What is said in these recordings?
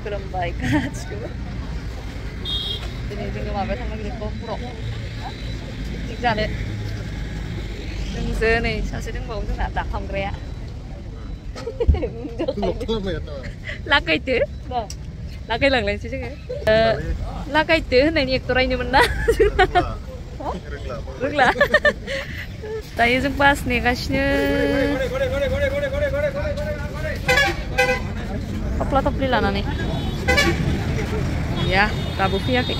खुलुमबाय गासिखौबो दिनै जोङो माबायाव थांनो नागिरदों गहपुराव पिकनिक जानो जोंसो नै सासे दंबावो जोंना दाखांग्राया लागायदो लागायलांलायनोसै जोङो लागायदो होननायनि एक्टरायनोमोन ना रोंला दायो जों बास नेगासिनो थफ्ला थफ्लि लानानै गैया दाबो फैयाखै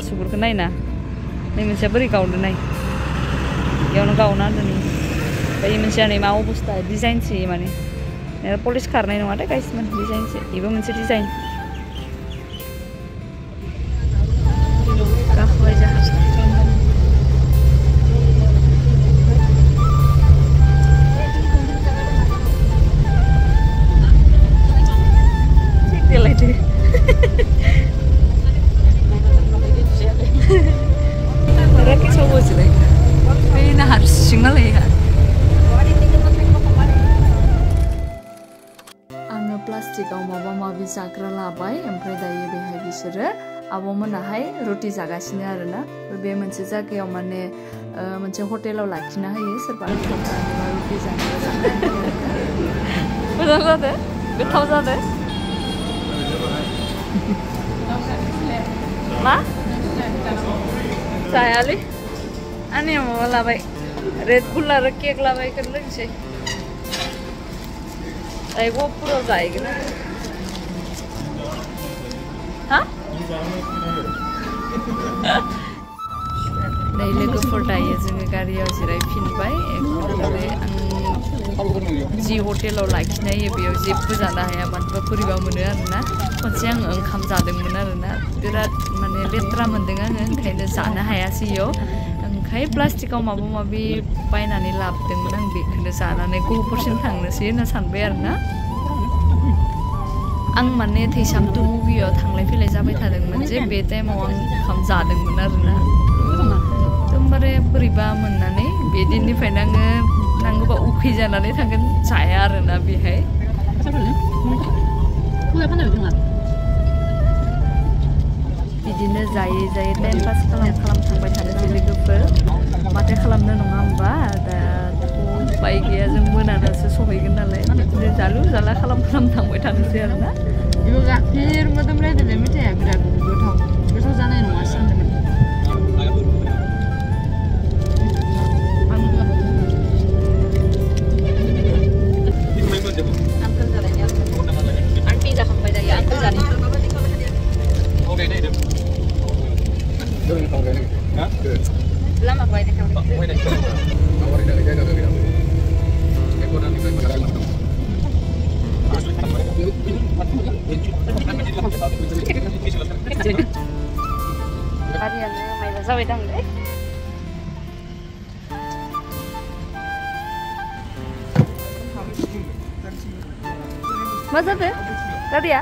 सुगुरखौ नायना नै मोनसेया बोरै गावनो नाय बेयावनो गावना होनदों ओमफ्राय मोनसेया नै मा अबस्था डिजाइनसो माने पलिस खारनाय नङा दे गाइसमोन डिजाइनसो बेबो मोनसे डिजाइन गाखोबाय जाहाज देलायदो राकेशआव बोजोलाय बे ना हारसिं नालाय आङो प्लास्टिकआव माबा माबि जाग्रा लाबाय ओमफ्राय दायो बेहाय बिसोरो आब'मोनाहाय रुटि जागासिनो आरोना बे मोनसे जायगायाव माने मोनसे हटेलाव लाखिना होयो सोरबा रुटि जानो मोजां जादों गोथाव जादों मा जायालै आंनि माबा लाबाय रेड बुल आरो केक लाबाय बेखौनो लोंसै दायो गहपुराव जाहैगोन हा नै लोगोफोर दायो जोङो गारियाव जिरायफिनबाय एकदमबारे आं जि हटेलाव लाखिनायो बेयाव जेबो जानो हाया मानोबा बोरैबा मोनो आरोना खनसे आङो ओंखाम जादोंमोन आरोना बिराद माने लेथ्रा मोन्दों आङो ओंखायनो जानो हायासै इयाव ओंखाय प्लास्टिकआव माबा माबि बायनानै लाबोदोंमोन आं बेखौनो जानानै गहपुरसिम थांनोसै होनना सानबाय आरोना आं माने थैसामथु मुभियाव थांलाय फैलाय जाबाय थादोंमोन जे बे टाइमाव आं ओंखाम जादोंमोन आरोना एकदमबारे बोरैबा मोननानै बे दिननिफ्रायनो आङो नांगौबा उखै जानानै थांगोन जाया आरोना बेहाय बिदिनो जायै जायै टाइम पास खालाम थांबाय थानोसै लोगोफोर माथो खालामनो नङा होमबा दाथ' उपाय गैया जों मोनानासो सहैगोन नालाय बिदिनो जालु जाला खालाम थांबाय थानोसै आरोना बेबो गाखिर मोदोमलायदोंलै मेथाइया बिराद गोथाव जानाय नङा सानदोंमोन Lama kau ini kau ini. Hariannya main sawi dang deh. Masa tuh? Tadi ya?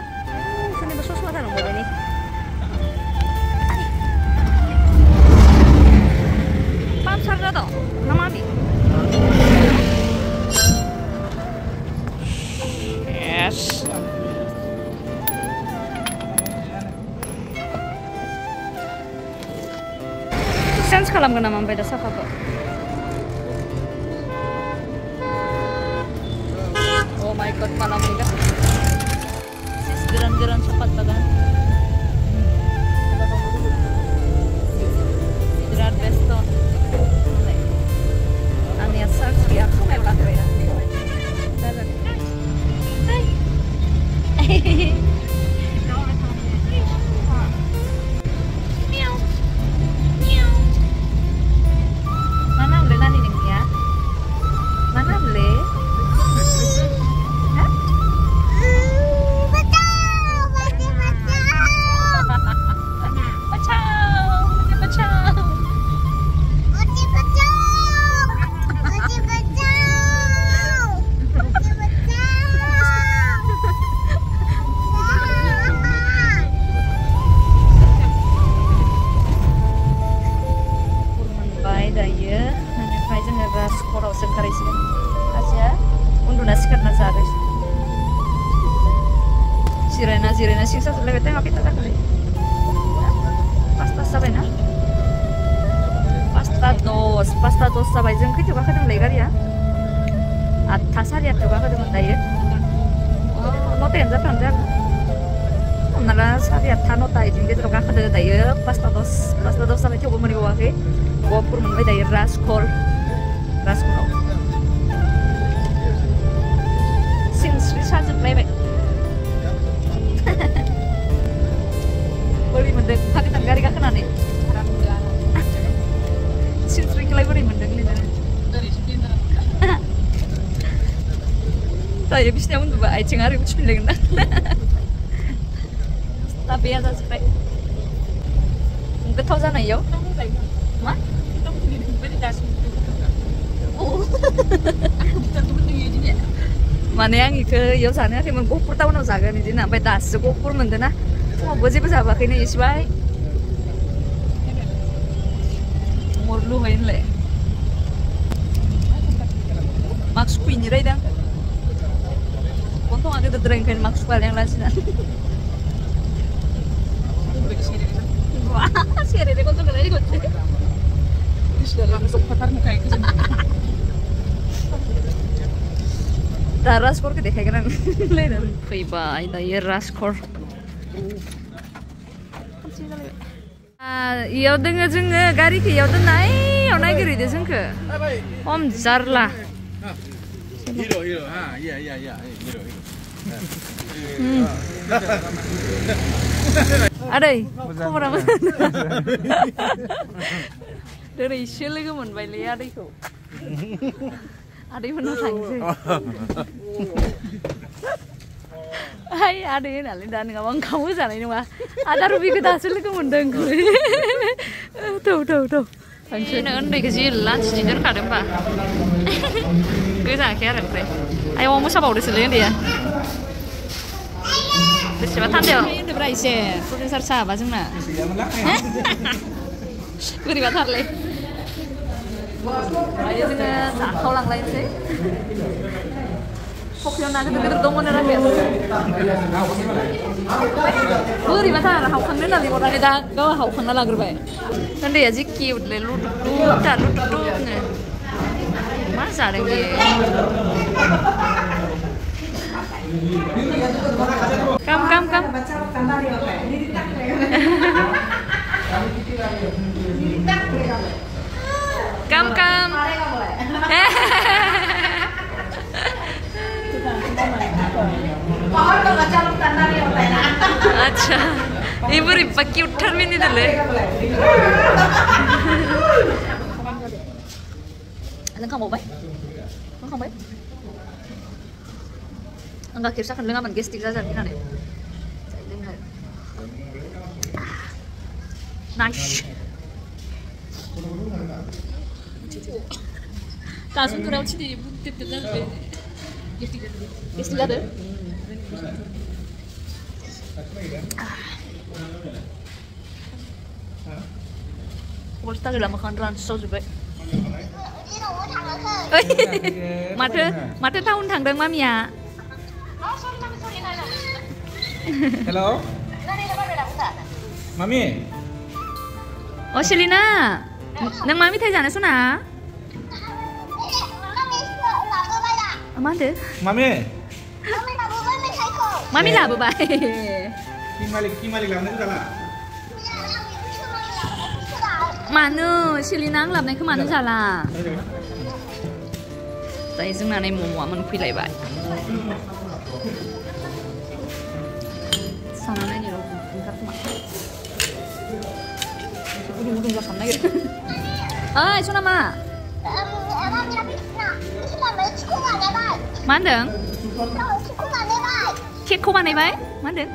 Sini besos mata nunggu ini. Sarda to, namami. Yes. Sense खालामगोन नामा ओमफ्राय दा साफाखौ? Oh my god, malam ini kan. Geran-geran cepat banget. Geran besto. उन्दुना सिखारना जादों जिरायना सिं साजोबलायबाय टाइमा खैथा जाखोलै 5:00 जाबाय ना 5:10 जाबाय जों खैथायाव गाखोदोंमोनलाय गारिया 8:00 साराय 8:00 गाखोदोंमोन दायो 9:00 जाफ्रामदों आरो हमना ला साराय 8:00 9:00 बिदिनि गेजेराव गाखोदो दायो 5:10 जाबाय थेवबो मोनहैबावाखै गहपुर मोनबाय दायो राजखराव सिनस्रि साजोबलायबाय बोरै मोनदों फाकिस्तान गारि गाखोनानै सिनस्रिखौलाय बोरै मोनदों लिरनो दायो बिसिनायाव उन्दुबा आथिं आरो उथिफिनलायगोन ना ताबेया जाजोब्बाय गोथाव जानायाव मा माने आं इखौ इयाव जानो हायाखैमोन गहपुर टाउनाव जागोन बिदिनो ओमफ्राय दासो गहपुर मोनदों ना फुङावबो जेबो जाबाखैनो इसिबाय मरलु होनलाय मास्क खुइनि रायदां गन्थङा गोदोद्राय ओंखायनो मास्क खुवालै आं लासिना सेरे दे गन्थं गोलाय गन्थं दा राजखरखौ देखायगोन आं फैबाय दायो राजखर इयाव दोङो जोङो गारिखौ इयाव दोननायाव नायगिरहैदो जोंखो खम जारला आदै खबरा मोजां दिनैसो लोगो मोनबायलै आदैखौ आदैमोननाव थांसै हाय आदै होनालै दा नङाबा ओंखामबो जानाय नङा आदा रुबिखौ दासो लोगो मोनदों थौ थांसै उन्दैखौ जि लान्चनि दोनखादों होमबा गोजाङाखै आरो ओमफ्राय आयौ मोसाबावदोसोलै उन्दैया बेसेबा थान्दायाव उन्दुब्रा एसे प्रफेसार साहाबा जोंना बोरैबाथारलै दायो जोङो जाखावलांलायनोसै फख्रियाव ना गिदिर दंमोन आरो बोरैबाथार हावखांनो होननानै हरनानै दा गावहा हावखांना लाग्रोबाय उन्दैया जि किउटलै लुटुटुनो मा जादों बे Kam. Kam. अच्छा ये बड़ी पक्की उठर भी नहीं दले Kamu baik? Enggak kirsa kan lengan gestik saja ini nih. Nice. Kasih tuh rauh sih bukti tuh gestik ada. Wasta gila makan ransel juga. Mata tahun tangdang mami ya. Hello. Mami. Oh Shelina. Nang mami thay jana suna. Amanda. Mami. Mami labu bay. Kimalik làm đến là. Manu, Shelina làm này cứ manu jala. Tại chúng ta này mua mình khui lại vậy. Sao nó này nhiều cắt mặt. Udah sama lagi. Ah, itu nama. Mandeng. Cek kau mana bay? Mandeng.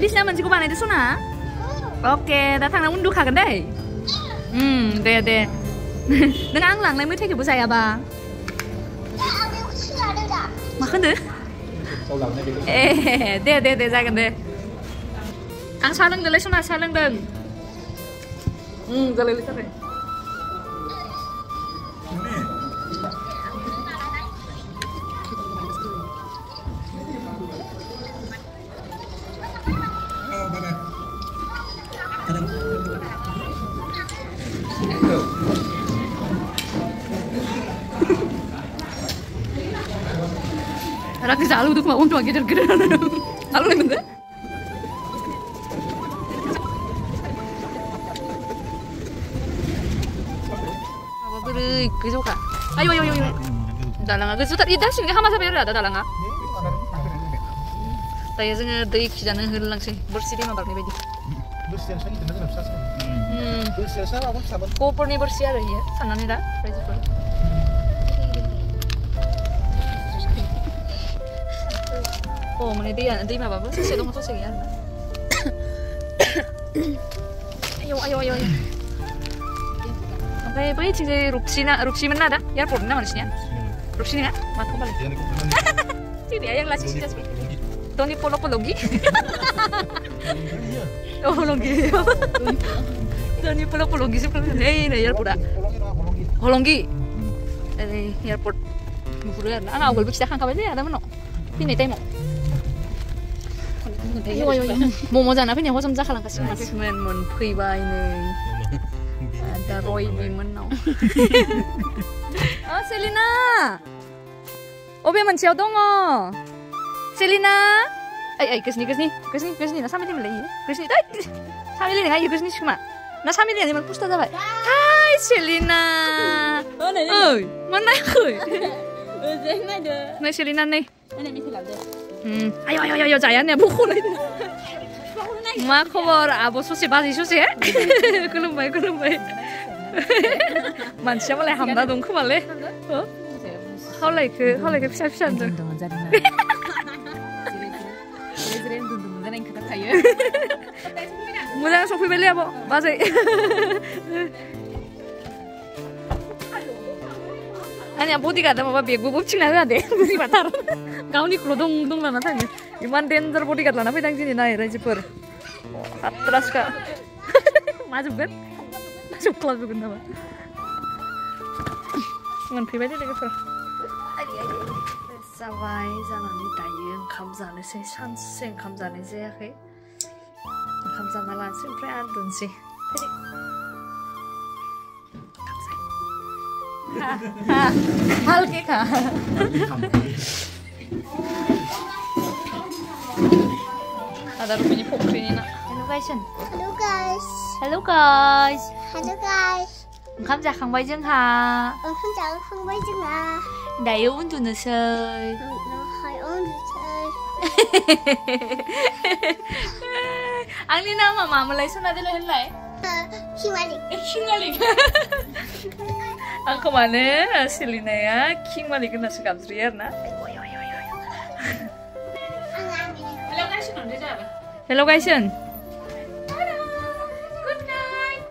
Bisa mencik kau mana itu suna? Oke, datang nak unduh kagan deh. Deh. Dengan anglang lain mesti kebu saya bang. Makan deh. Deh, jangan deh. Ang salang deh, lesona salang deh. Jalan lihat deh. राखिस आलु दुखमा उन्टुवा गिदिर गिदिर आलुलाय मोनदो माबा बोरै गोजौखा ayo dalanga goजौथार इ दासिमनि हामा जाबाय आरो दा dalanga दायो जोङो दै खिजानो होलांसै बोरसि दैमा बारनाय बायदि गफोरनि बोरसि आरो इयो साननानै दा रायजोफोर oh माने दैमाबाबो ससे दङ ससे गैया आरोना ayo ओमफ्राय बैथिंजाय रुपसिमोन ना दा एयारपर्ट ना मानसिनिया रुपसि नङा माखौ बालाय tidak yang lagi sih Tony Polopologi oh Polologi Tony Polopologi sih kan nih airport Holongi airport bukan anak awal bisa kan kabarnya ada mana ini temo mau jangan apa nih mau sama kalang kasih mas mon pribadi ini ada Roy Bimen no ah Selina obe manciau dong Selina kesini na sambil lagi kesini sambil lagi ayo kesini cuma na sambil lagi mana pusta dapat hai Selina oh mana nih Selina nih ayo jayannya buku lagi मा खबर आब' ससे बाजै ससे खुलुमबाय मानसिया मालाय हामना दं खोमालै हावलायखो फिसा होनदों मोजां सफैबायलै आब' बाजै आंनिया बडिगार्डआ माबा बेगबो बोबथिंना होआ दे बोरैबाथार गावनिखौल' दं लाना थाङो इमान डेन्जार बडिगार्ड लाना फैदों दिनै नाय रायजोफोर आत्रासखा माजोबगोन जोबख्लाबजोबगोन नामा मोनफैबाय दे लोगोफोर जाबाय जानानै दायो ओंखाम जानोसै सानसे ओंखाम जानाय जायाखै ओंखाम जाना लानोसै ओमफ्राय आन्दुनोसै हालके खा ada rupanya pokoknya nak. Hello guys. ओंखाम जाखांबाय जोंहा. दायो उन्दुनोसै. आंनि नामा मामोनलाय सना देलाय होनलाय? King-Malik. Aku mana Selina ya King-Malik होननासो गाबज्रियो आरोना. Hello guys. Good night.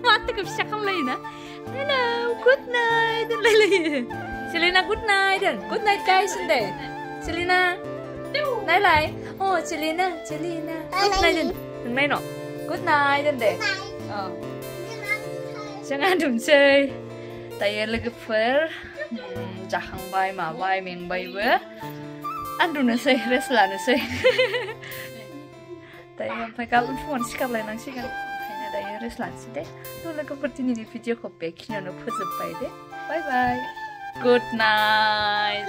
Mati bisa kamlay na. Hello, good night. Selina good night. Good night guys hindi. Selina. Nailay. Oh, Selina. Good night. May no. Good night hindi. Oh. Jangan dumsay. Tayo logofer. Jahangbay mabay mengbay ba. Andunasay reslanasay. Tayo sampai kalau phone sekali langsung kan hanya daya reslansi deh. Tuh lagu seperti ini video kopek nyono deh. Bye bye. Good night.